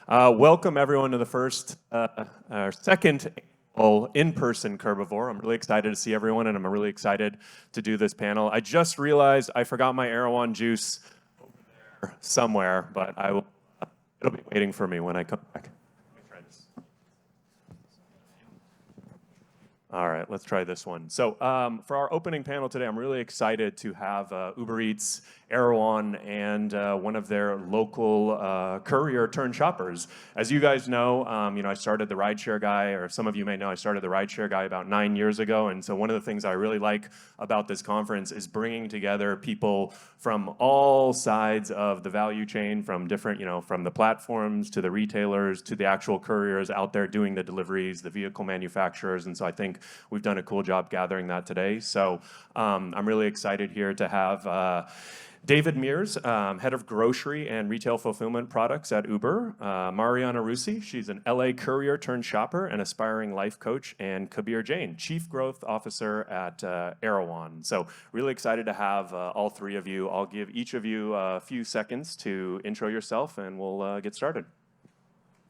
Welcome everyone to the second annual in-person Curbivore. I'm really excited to see everyone, and I'm really excited to do this panel. I just realized I forgot my Erewhon juice over there somewhere, but it'll be waiting for me when I come back. Let me try this. All right, let's try this one. So for our opening panel today, I'm really excited to have Uber Eats, Erewhon, and one of their local courier turned shoppers. As you guys know, I started the Rideshare Guy, or some of you may know, I started the Rideshare Guy about 9 years ago. And so one of the things I really like about this conference is bringing together people from all sides of the value chain, from different, from the platforms to the retailers to the actual couriers out there doing the deliveries, the vehicle manufacturers. And so I think we've done a cool job gathering that today. So I'm really excited here to have David Meers, head of grocery and retail fulfillment products at Uber. Mariana Rusi, she's an LA courier turned shopper and aspiring life coach. And Kabir Jain, chief growth officer at Erewhon. So really excited to have all three of you. I'll give each of you a few seconds to intro yourself and we'll get started.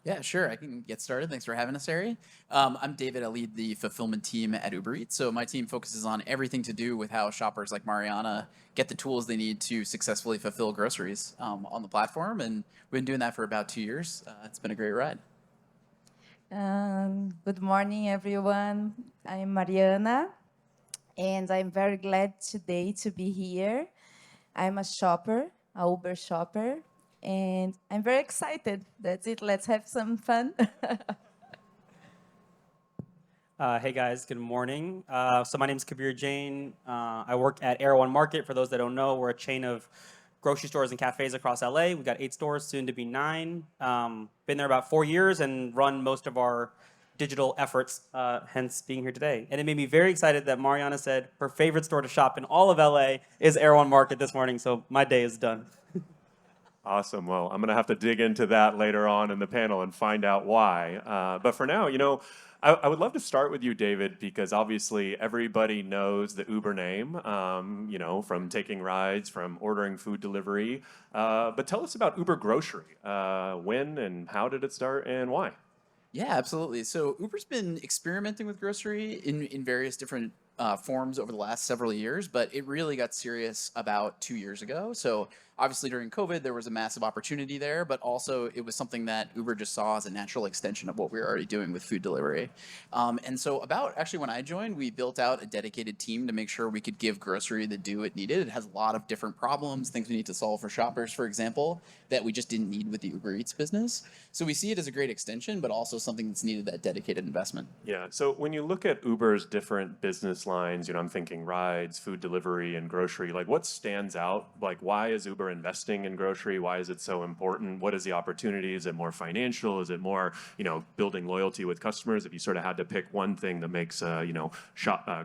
Yeah, sure. I can get started. Thanks for having us, Ari. I'm David. I lead the fulfillment team at Uber Eats. So my team focuses on everything to do with how shoppers like Mariana get the tools they need to successfully fulfill groceries on the platform. And we've been doing that for about 2 years. It's been a great ride. Good morning, everyone. I'm Mariana, and I'm very glad today to be here. I'm a shopper, a Uber shopper, and I'm very excited. That's it. Let's have some fun. Hey guys, good morning. So my name is Kabir Jain. I work at Erewhon Market. For those that don't know, we're a chain of grocery stores and cafes across LA. We've got 8 stores, soon to be 9. Been there about 4 years and run most of our digital efforts, hence being here today. And it made me very excited that Mariana said her favorite store to shop in all of LA is Erewhon Market this morning, so my day is done. Awesome. Well, I'm going to have to dig into that later on in the panel and find out why. But for now, I would love to start with you, David, because obviously everybody knows the Uber name, from taking rides, from ordering food delivery. But tell us about Uber Grocery. When and how did it start and why? Yeah, absolutely. So Uber's been experimenting with grocery in various different forms over the last several years, but it really got serious about 2 years ago. So obviously during COVID, there was a massive opportunity there, but also it was something that Uber just saw as a natural extension of what we were already doing with food delivery. And so actually when I joined, we built out a dedicated team to make sure we could give grocery the due it needed. It has a lot of different problems, things we need to solve for shoppers, for example, that we just didn't need with the Uber Eats business. So we see it as a great extension, but also something that's needed that dedicated investment. Yeah. So when you look at Uber's different business lines, I'm thinking rides, food delivery, and grocery. Like, what stands out? Like, why is Uber investing in grocery? Why is it so important? What is the opportunity? Is it more financial? Is it more, building loyalty with customers? If you sort of had to pick one thing that makes,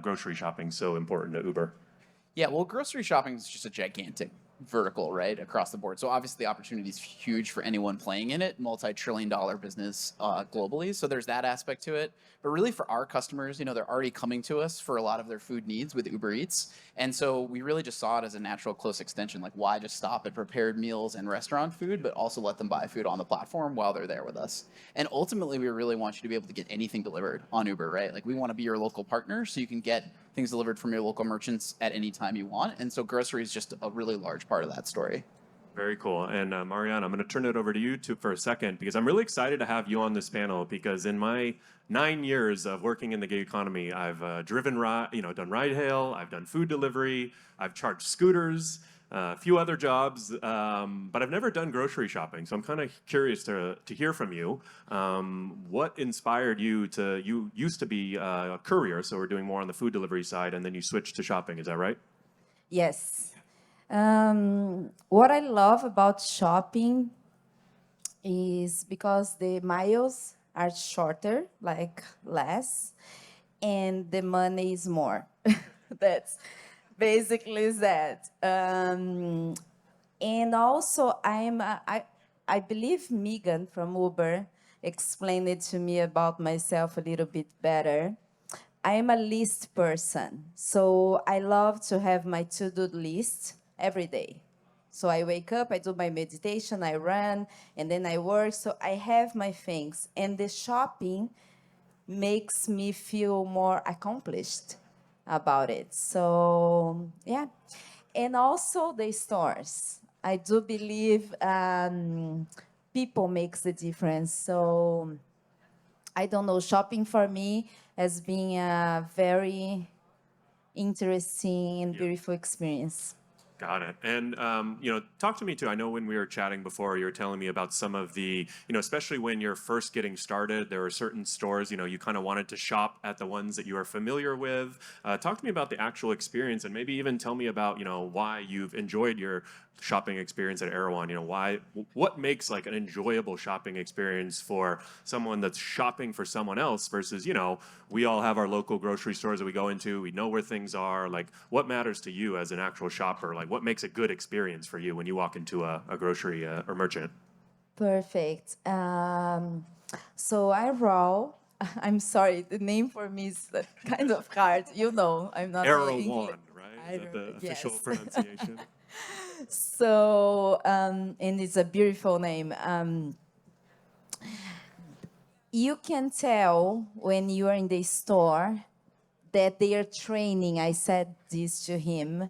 grocery shopping so important to Uber. Yeah, well, grocery shopping is just a gigantic vertical, right, across the board. So obviously the opportunity is huge for anyone playing in it, multi-trillion-dollar business globally. So there's that aspect to it. But really for our customers, they're already coming to us for a lot of their food needs with Uber Eats. And so we really just saw it as a natural close extension. Like, why just stop at prepared meals and restaurant food, but also let them buy food on the platform while they're there with us. And ultimately, we really want you to be able to get anything delivered on Uber, right? Like, we want to be your local partner so you can get things delivered from your local merchants at any time you want. And so grocery is just a really large part of that story. Very cool. And Mariana, I'm going to turn it over to you for a second because I'm really excited to have you on this panel because in my 9 years of working in the gig economy, I've done ride hail, I've done food delivery, I've charged scooters, a few other jobs, but I've never done grocery shopping. So I'm kind of curious to hear from you. What inspired you you used to be a courier, so we're doing more on the food delivery side, and then you switched to shopping, is that right? Yes. What I love about shopping is because the miles are shorter, like less, and the money is more. That's basically that. And also, I believe Megan from Uber explained it to me about myself a little bit better. I am a list person, so I love to have my to-do list every day. So I wake up, I do my meditation, I run, and then I work. So I have my things. And the shopping makes me feel more accomplished about it. So, yeah. And also the stores. I do believe people makes the difference. So I don't know, shopping for me has been a very interesting and beautiful experience. Got it. And talk to me too. I know when we were chatting before, you were telling me about some of the, especially when you're first getting started, there were certain stores, you kind of wanted to shop at the ones that you are familiar with. Talk to me about the actual experience, and maybe even tell me about, why you've enjoyed your shopping experience at Erewhon. What makes like an enjoyable shopping experience for someone that's shopping for someone else versus, we all have our local grocery stores that we go into. We know where things are. Like, what matters to you as an actual shopper? Like, what makes a good experience for you when you walk into a grocery or merchant? Perfect. So I roll. I'm sorry, the name for me is kind of hard. I'm not Erewhon, right? Is that the official Yes. pronunciation? So, and it's a beautiful name. You can tell when you are in the store that they are training. I said this to him.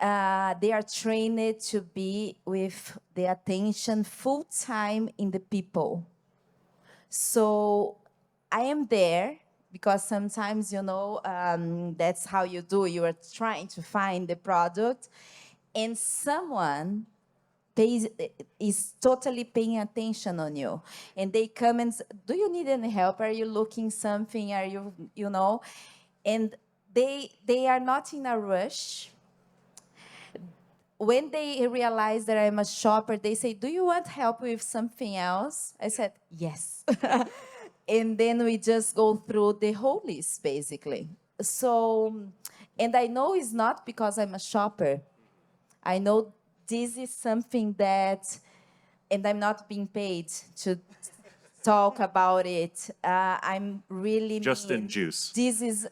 They are trained to be with the attention full time in the people. So I am there because sometimes, that's how you do. You are trying to find the product, and someone is totally paying attention on you. And they come and say, do you need any help? Are you looking something? Are you? And they are not in a rush. When they realize that I'm a shopper, they say, do you want help with something else? I said, yes. And then we just go through the whole list, basically. So, and I know it's not because I'm a shopper. I know this is something that, and I'm not being paid to talk about it. I'm really Just in juice. This is,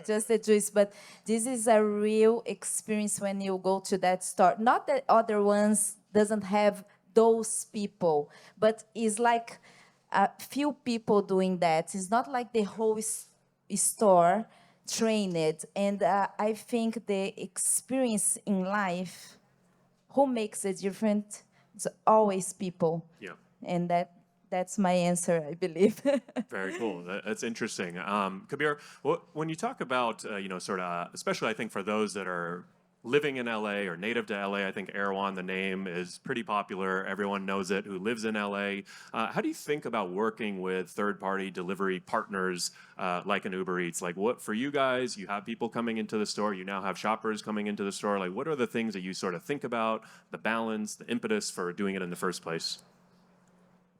just the juice, but this is a real experience when you go to that store. Not that other ones doesn't have those people, but it's like a few people doing that. It's not like the whole store trained. And I think the experience in life, who makes it different? It's always people. Yeah. And that's my answer, I believe. Very cool. That's interesting. Kabir, when you talk about, sort of, especially I think for those that are living in LA or native to LA, I think Erewhon, the name, is pretty popular. Everyone knows it who lives in LA. How do you think about working with third-party delivery partners like an Uber Eats? Like, what for you guys? You have people coming into the store. You now have shoppers coming into the store. Like, what are the things that you sort of think about, the balance, the impetus for doing it in the first place?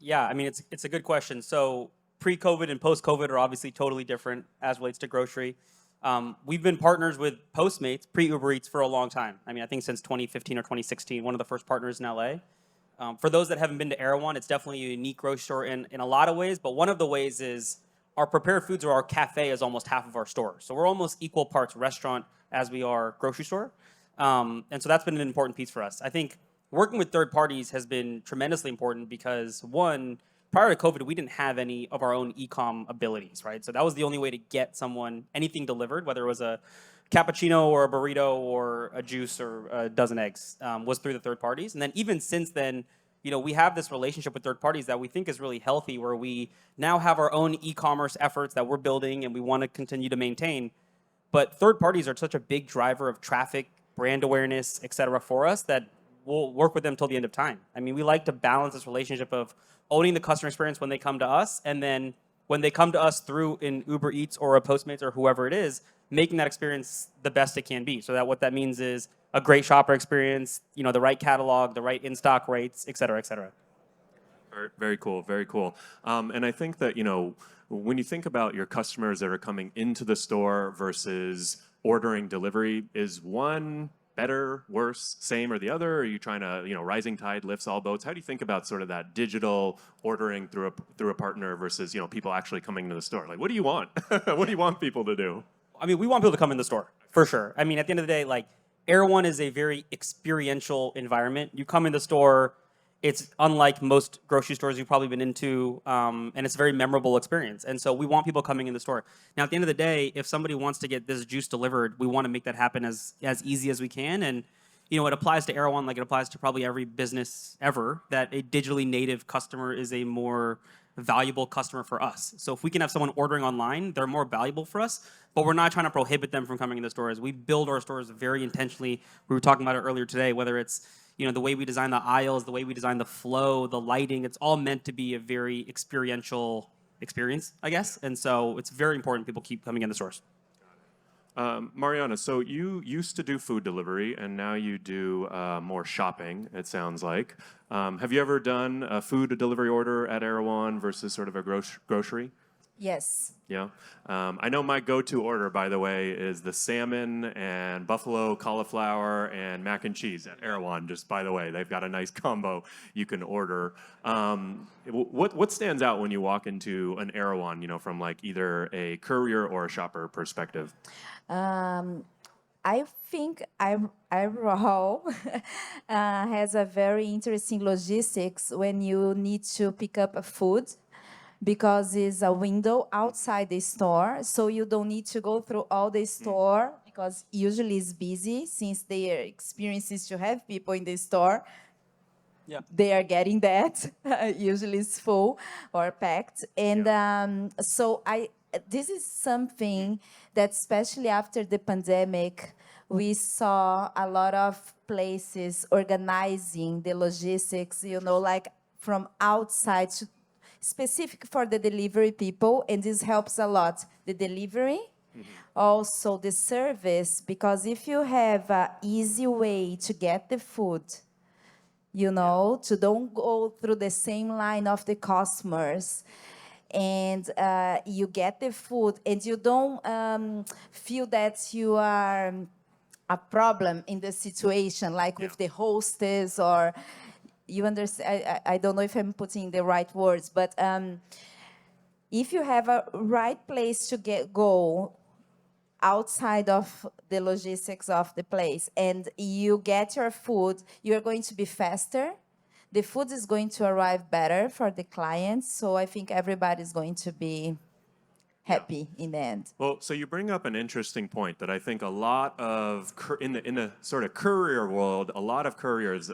Yeah, I mean, it's a good question. So pre-COVID and post-COVID are obviously totally different as relates to grocery. We've been partners with Postmates, pre-Uber Eats, for a long time. I mean, I think since 2015 or 2016, one of the first partners in LA. For those that haven't been to Erewhon, it's definitely a unique grocery store in a lot of ways, but one of the ways is our prepared foods or our cafe is almost half of our store. So we're almost equal parts restaurant as we are grocery store. And so that's been an important piece for us. I think working with third parties has been tremendously important because, one, prior to COVID, we didn't have any of our own e-com abilities, right? So that was the only way to get someone anything delivered, whether it was a cappuccino or a burrito or a juice or a dozen eggs, was through the third parties. And then even since then, we have this relationship with third parties that we think is really healthy, where we now have our own e-commerce efforts that we're building and we want to continue to maintain. But third parties are such a big driver of traffic, brand awareness, et cetera, for us that we'll work with them till the end of time. I mean, we like to balance this relationship of owning the customer experience when they come to us, and then when they come to us through an Uber Eats or a Postmates or whoever it is, making that experience the best it can be. So that what that means is a great shopper experience, the right catalog, the right in-stock rates, et cetera, et cetera. Very cool, very cool. And I think that, when you think about your customers that are coming into the store versus ordering delivery, is one better, worse, same, or the other? Or are you trying to, rising tide lifts all boats? How do you think about sort of that digital ordering through a partner versus, people actually coming to the store? Like, what do you want? What do you want people to do? I mean, we want people to come in the store, for sure. I mean, at the end of the day, like, Erewhon is a very experiential environment. You come in the store, it's unlike most grocery stores you've probably been into, and it's a very memorable experience. And so we want people coming in the store. Now, at the end of the day, if somebody wants to get this juice delivered, we want to make that happen as easy as we can. And it applies to Erewhon like it applies to probably every business ever, that a digitally native customer is a more valuable customer for us. So if we can have someone ordering online, they're more valuable for us, but we're not trying to prohibit them from coming in the stores. We build our stores very intentionally. We were talking about it earlier today, whether it's the way we design the aisles, the way we design the flow, the lighting, it's all meant to be a very experiential experience, I guess. And so it's very important people keep coming in the stores. Mariana, so you used to do food delivery, and now you do more shopping, it sounds like. Have you ever done a food delivery order at Erewhon versus sort of a grocery? Yes. Yeah. I know my go-to order, by the way, is the salmon and buffalo cauliflower and mac and cheese at Erewhon. Just by the way, they've got a nice combo you can order. What stands out when you walk into an Erewhon, from like either a courier or a shopper perspective? I think Erewhon has a very interesting logistics when you need to pick up a food, because it's a window outside the store, so you don't need to go through all the store, because usually it's busy, since their experience is to have people in the store. Yeah. They are getting that. Usually it's full or packed. And so this is something that, especially after the pandemic, we saw a lot of places organizing the logistics, like from outside to specific for the delivery people, and this helps a lot. The delivery, also the service, because if you have an easy way to get the food, to don't go through the same line of the customers, and you get the food, and you don't feel that you are a problem in the situation, like with the hostess, or you understand. I don't know if I'm putting the right words, but if you have a right place to go outside of the logistics of the place, and you get your food, you're going to be faster. The food is going to arrive better for the clients, so I think everybody's going to be happy in the end. Well, so you bring up an interesting point that I think a lot of, in the sort of courier world, a lot of couriers,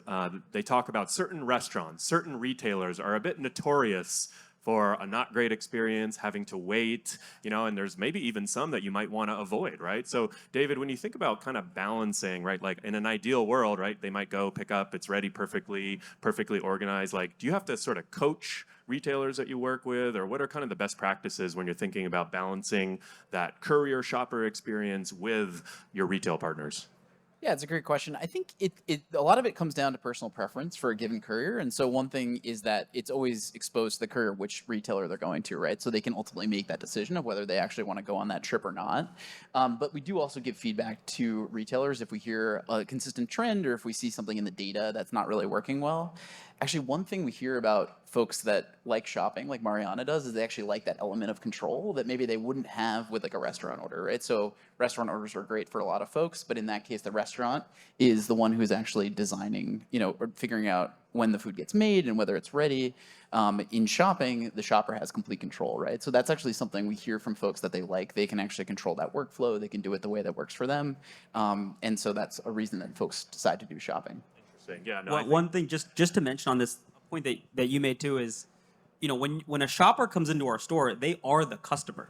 they talk about certain restaurants, certain retailers are a bit notorious for a not great experience, having to wait, and there's maybe even some that you might want to avoid, right? So, David, when you think about kind of balancing, right, like in an ideal world, right, they might go pick up, it's ready perfectly organized. Like, do you have to sort of coach retailers that you work with, or what are kind of the best practices when you're thinking about balancing that courier shopper experience with your retail partners? Yeah, it's a great question. I think a lot of it comes down to personal preference for a given courier. And so one thing is that it's always exposed to the courier which retailer they're going to, right? So they can ultimately make that decision of whether they actually want to go on that trip or not. But we do also give feedback to retailers if we hear a consistent trend or if we see something in the data that's not really working well. Actually, one thing we hear about folks that like shopping, like Mariana does, is they actually like that element of control that maybe they wouldn't have with like a restaurant order, right? So restaurant orders are great for a lot of folks, but in that case, the restaurant is the one who's actually designing, or figuring out when the food gets made and whether it's ready. In shopping, the shopper has complete control, right? So that's actually something we hear from folks that they like. They can actually control that workflow. They can do it the way that works for them. And so that's a reason that folks decide to do shopping. Yeah, no, one thing just to mention on this point that you made too is, when a shopper comes into our store, they are the customer.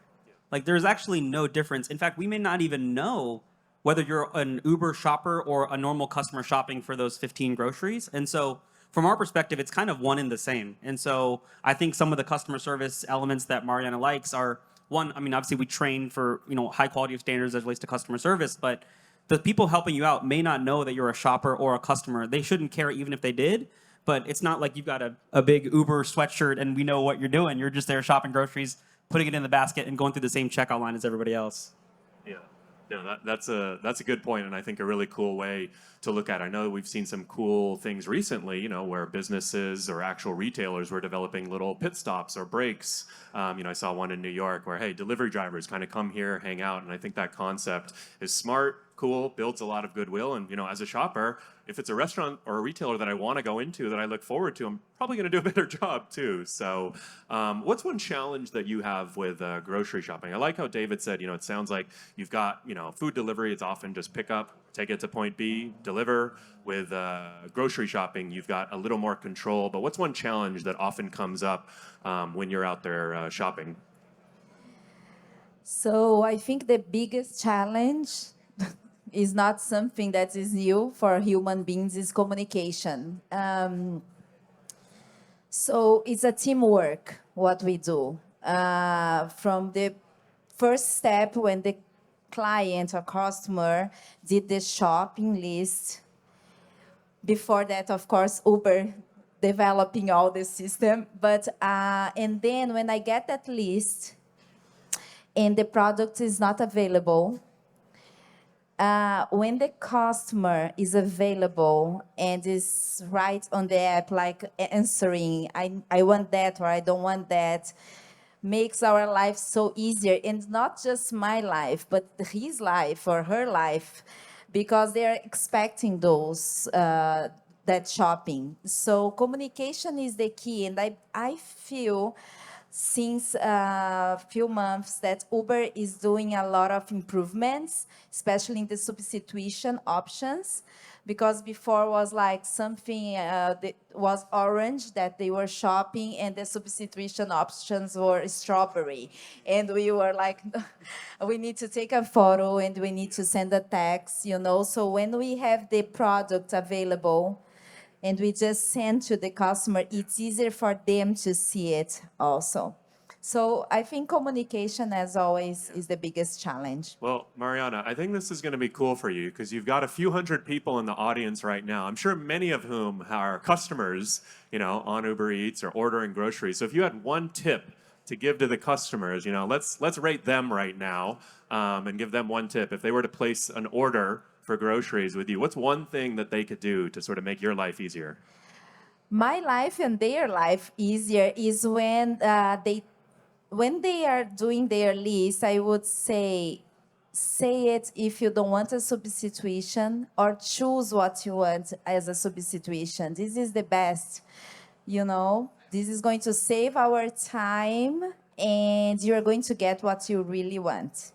Like, there's actually no difference. In fact, we may not even know whether you're an Uber shopper or a normal customer shopping for those 15 groceries. And so from our perspective, it's kind of one and the same. And so I think some of the customer service elements that Mariana likes are, one, obviously we train for, high quality of standards as relates to customer service, but the people helping you out may not know that you're a shopper or a customer. They shouldn't care even if they did, but it's not like you've got a big Uber sweatshirt and we know what you're doing. You're just there shopping groceries, putting it in the basket, and going through the same checkout line as everybody else. Yeah. No, that's a good point, and I think a really cool way to look at it. I know we've seen some cool things recently, where businesses or actual retailers were developing little pit stops or breaks. I saw one in New York where, hey, delivery drivers kind of come here, hang out, and I think that concept is smart, cool, builds a lot of goodwill. And, as a shopper, if it's a restaurant or a retailer that I want to go into that I look forward to, I'm probably going to do a better job too. So what's one challenge that you have with grocery shopping? I like how David said, it sounds like you've got, food delivery. It's often just pick up, take it to point B, deliver. With grocery shopping, you've got a little more control. But what's one challenge that often comes up when you're out there shopping? So I think the biggest challenge is not something that is new for human beings, is communication. So it's a teamwork, what we do. From the first step when the client or customer did the shopping list, before that, of course, Uber developing all the system. But and then when I get that list and the product is not available, when the customer is available and is right on the app, like answering, I want that or I don't want that, makes our life so easier. And not just my life, but his life or her life, because they're expecting those, that shopping. So communication is the key. And I feel since a few months that Uber is doing a lot of improvements, especially in the substitution options, because before was like something that was orange that they were shopping and the substitution options were strawberry. And we were like, we need to take a photo and we need to send a text, So when we have the product available, and we just send to the customer, it's easier for them to see it also. So I think communication, as always, is the biggest challenge. Well, Mariana, I think this is going to be cool for you because you've got a few hundred people in the audience right now. I'm sure many of whom are customers, on Uber Eats or ordering groceries. So if you had one tip to give to the customers, let's rate them right now and give them one tip. If they were to place an order for groceries with you, what's one thing that they could do to sort of make your life easier? My life and their life easier is when they are doing their list. I would say it if you don't want a substitution, or choose what you want as a substitution. This is the best, This is going to save our time, and you're going to get what you really want.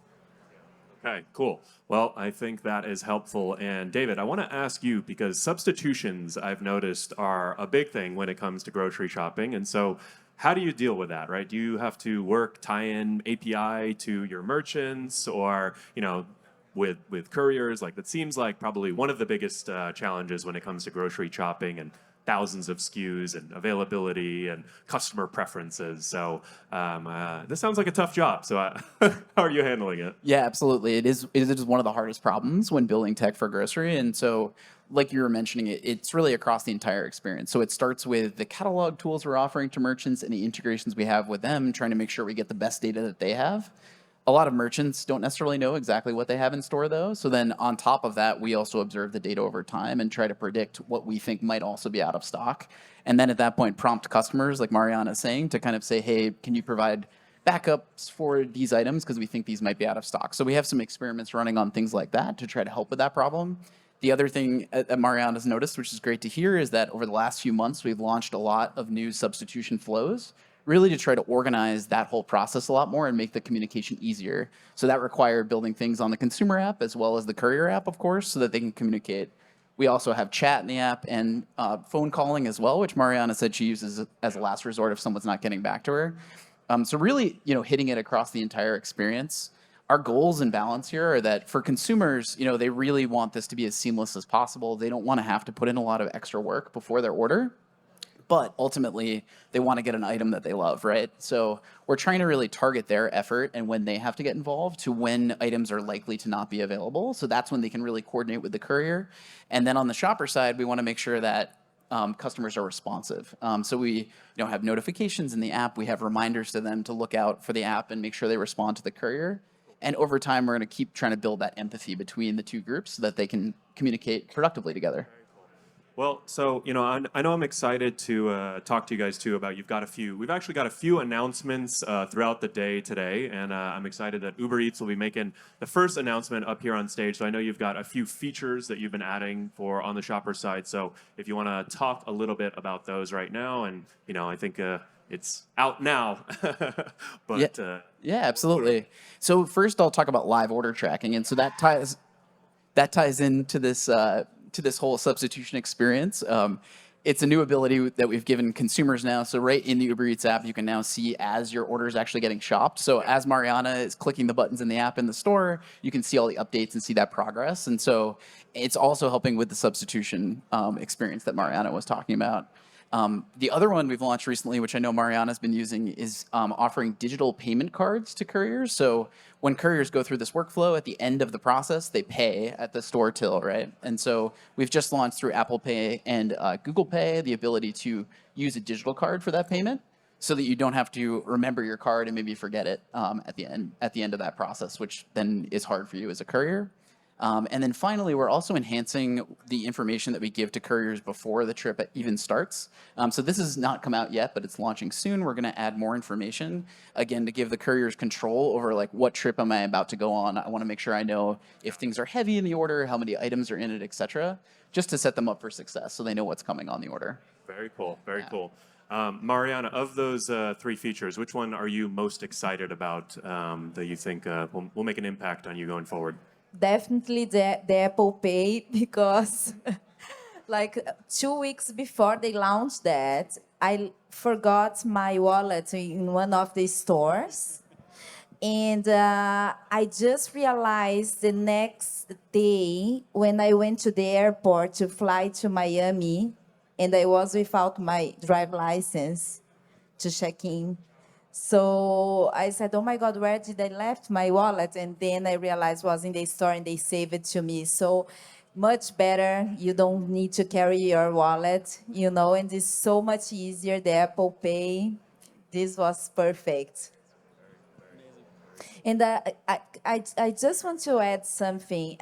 Okay, cool. Well, I think that is helpful. And David, I want to ask you, because substitutions, I've noticed, are a big thing when it comes to grocery shopping. And so how do you deal with that, right? Do you have to tie in API to your merchants, or, with couriers? Like, that seems like probably one of the biggest challenges when it comes to grocery shopping and thousands of SKUs and availability and customer preferences. So this sounds like a tough job. So how are you handling it? Yeah, absolutely. It is one of the hardest problems when building tech for grocery. And so, like you were mentioning, it's really across the entire experience. So it starts with the catalog tools we're offering to merchants and the integrations we have with them, trying to make sure we get the best data that they have. A lot of merchants don't necessarily know exactly what they have in store, though. So then on top of that, we also observe the data over time and try to predict what we think might also be out of stock. And then at that point, prompt customers, like Mariana is saying, to kind of say, hey, can you provide backups for these items because we think these might be out of stock. So we have some experiments running on things like that to try to help with that problem. The other thing that Mariana's noticed, which is great to hear, is that over the last few months, we've launched a lot of new substitution flows, really to try to organize that whole process a lot more and make the communication easier. So that required building things on the consumer app as well as the Courier app, of course, so that they can communicate. We also have chat in the app and phone calling as well, which Mariana said she uses as a last resort if someone's not getting back to her. So really, hitting it across the entire experience. Our goals and balance here are that for consumers, they really want this to be as seamless as possible. They don't want to have to put in a lot of extra work before their order, but ultimately they want to get an item that they love, right? So we're trying to really target their effort and when they have to get involved to when items are likely to not be available. So that's when they can really coordinate with the courier. And then on the shopper side, we want to make sure that customers are responsive. So we have notifications in the app. We have reminders to them to look out for the app and make sure they respond to the courier. And over time, we're going to keep trying to build that empathy between the two groups so that they can communicate productively together. Well, so I know I'm excited to talk to you guys too about. We've actually got a few announcements throughout the day today, and I'm excited that Uber Eats will be making the first announcement up here on stage. So I know you've got a few features that you've been adding for on the shopper side. So if you want to talk a little bit about those right now, and I think it's out now, Yeah, but yeah, absolutely. So first, I'll talk about live order tracking, and so that ties into this whole substitution experience. It's a new ability that we've given consumers now. So right in the Uber Eats app, you can now see as your order is actually getting shopped. So as Mariana is clicking the buttons in the app in the store, you can see all the updates and see that progress. And so it's also helping with the substitution experience that Mariana was talking about. The other one we've launched recently, which I know Mariana's been using, is offering digital payment cards to couriers. So when couriers go through this workflow, at the end of the process, they pay at the store till, right? And so we've just launched through Apple Pay and Google Pay the ability to use a digital card for that payment, so that you don't have to remember your card and maybe forget it at the end of that process, which then is hard for you as a courier. And then finally, we're also enhancing the information that we give to couriers before the trip even starts. So this has not come out yet, but it's launching soon. We're going to add more information, again, to give the couriers control over like what trip am I about to go on. I want to make sure I know if things are heavy in the order, how many items are in it, etc., just to set them up for success so they know what's coming on the order. very cool, very cool. Mariana, of those three features, which one are you most excited about that you think will make an impact on you going forward? Definitely the Apple Pay, because like 2 weeks before they launched that, I forgot my wallet in one of the stores. And I just realized the next day when I went to the airport to fly to Miami, and I was without my drive license to check in. So I said, oh my God, where did I left my wallet? And then I realized it was in the store and they saved it to me. So much better. You don't need to carry your wallet, and it's so much easier. The Apple Pay, this was perfect. And I just want to add something.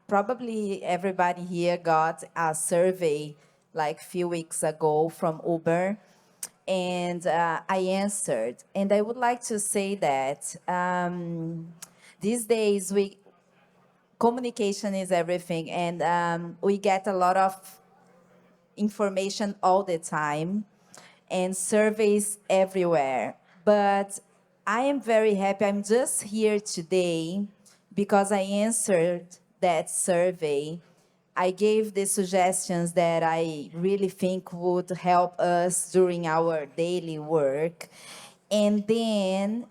Probably everybody here got a survey like a few weeks ago from Uber, and I answered. And I would like to say that these days communication is everything, and we get a lot of information all the time and surveys everywhere. But I am very happy. I'm just here today because I answered that survey. I gave the suggestions that I really think would help us during our daily work. And then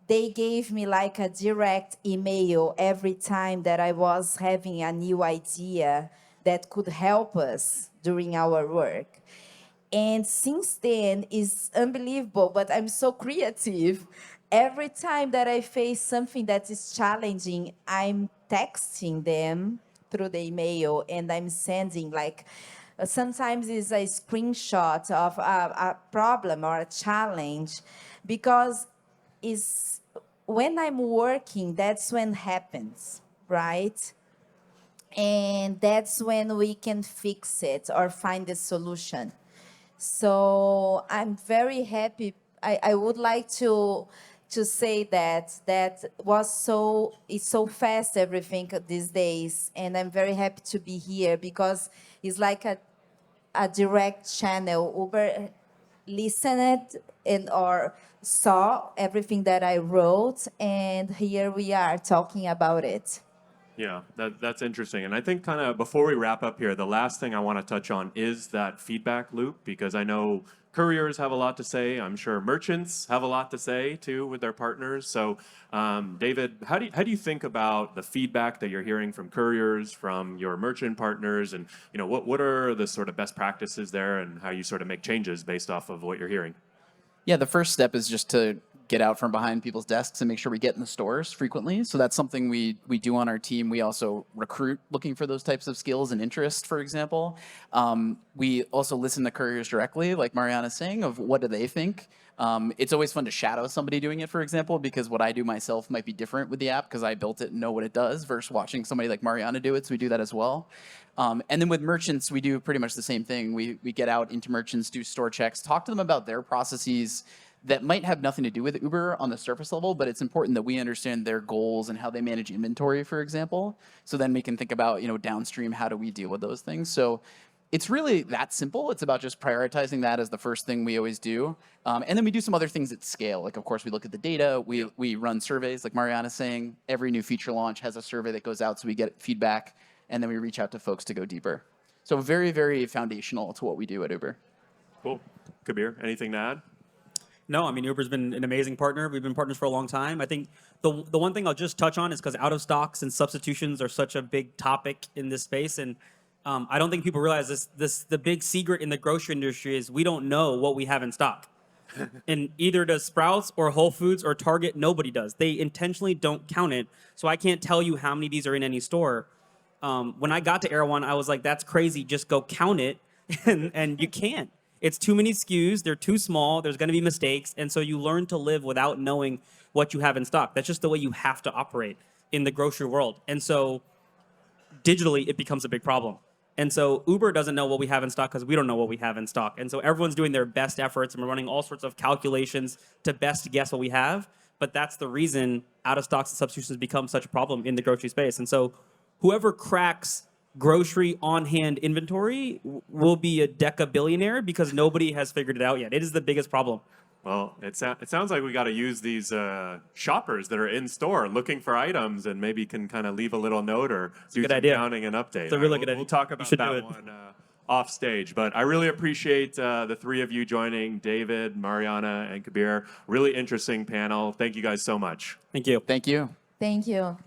they gave me like a direct email every time that I was having a new idea that could help us during our work. And since then, it's unbelievable, but I'm so creative. Every time that I face something that is challenging, I'm texting them through the email, and I'm sending like, sometimes it's a screenshot of a problem or a challenge, because it's when I'm working, that's when it happens, right? And that's when we can fix it or find a solution. So I'm very happy. I would like to say that it's so fast, everything these days, and I'm very happy to be here because it's like a direct channel. Uber listened and or saw everything that I wrote, and here we are talking about it. Yeah, that's interesting. And I think kind of before we wrap up here, the last thing I want to touch on is that feedback loop, because I know couriers have a lot to say. I'm sure merchants have a lot to say too with their partners. So, David, how do you think about the feedback that you're hearing from couriers, from your merchant partners, and what are the sort of best practices there, and how you sort of make changes based off of what you're hearing? Yeah, the first step is just to get out from behind people's desks and make sure we get in the stores frequently. So that's something we do on our team. We also recruit looking for those types of skills and interest, for example. We also listen to couriers directly, like Mariana's saying, of what do they think. It's always fun to shadow somebody doing it, for example, because what I do myself might be different with the app because I built it and know what it does versus watching somebody like Mariana do it. So we do that as well. And then with merchants, we do pretty much the same thing. We get out into merchants, do store checks, talk to them about their processes that might have nothing to do with Uber on the surface level, but it's important that we understand their goals and how they manage inventory, for example. So then we can think about, downstream, how do we deal with those things? So it's really that simple. It's about just prioritizing that as the first thing we always do. And then we do some other things at scale. Like, of course, we look at the data. We run surveys, like Mariana's saying. Every new feature launch has a survey that goes out, so we get feedback, and then we reach out to folks to go deeper. So very, very foundational to what we do at Uber. Cool. Kabir, anything to add? No, I mean, Uber's been an amazing partner. We've been partners for a long time. I think the one thing I'll just touch on is because out of stocks and substitutions are such a big topic in this space. And I don't think people realize the big secret in the grocery industry is we don't know what we have in stock. And either does Sprouts or Whole Foods or Target, nobody does. They intentionally don't count it. So I can't tell you how many of these are in any store. When I got to Erewhon, I was like, that's crazy. Just go count it. And you can't. It's too many SKUs. They're too small. There's going to be mistakes. And so you learn to live without knowing what you have in stock. That's just the way you have to operate in the grocery world. And so digitally, it becomes a big problem. And so Uber doesn't know what we have in stock because we don't know what we have in stock. And so everyone's doing their best efforts and we're running all sorts of calculations to best guess what we have. But that's the reason out of stocks and substitutions become such a problem in the grocery space. And so whoever cracks grocery on-hand inventory will be a deca-billionaire because nobody has figured it out yet. It is the biggest problem. Well, it sounds like we got to use these shoppers that are in store looking for items and maybe can kind of leave a little note or do some counting and update. It's a really good idea. We'll talk about that one off stage. But I really appreciate the three of you joining, David, Mariana, and Kabir. Really interesting panel. Thank you guys so much. Thank you. Thank you. Thank you.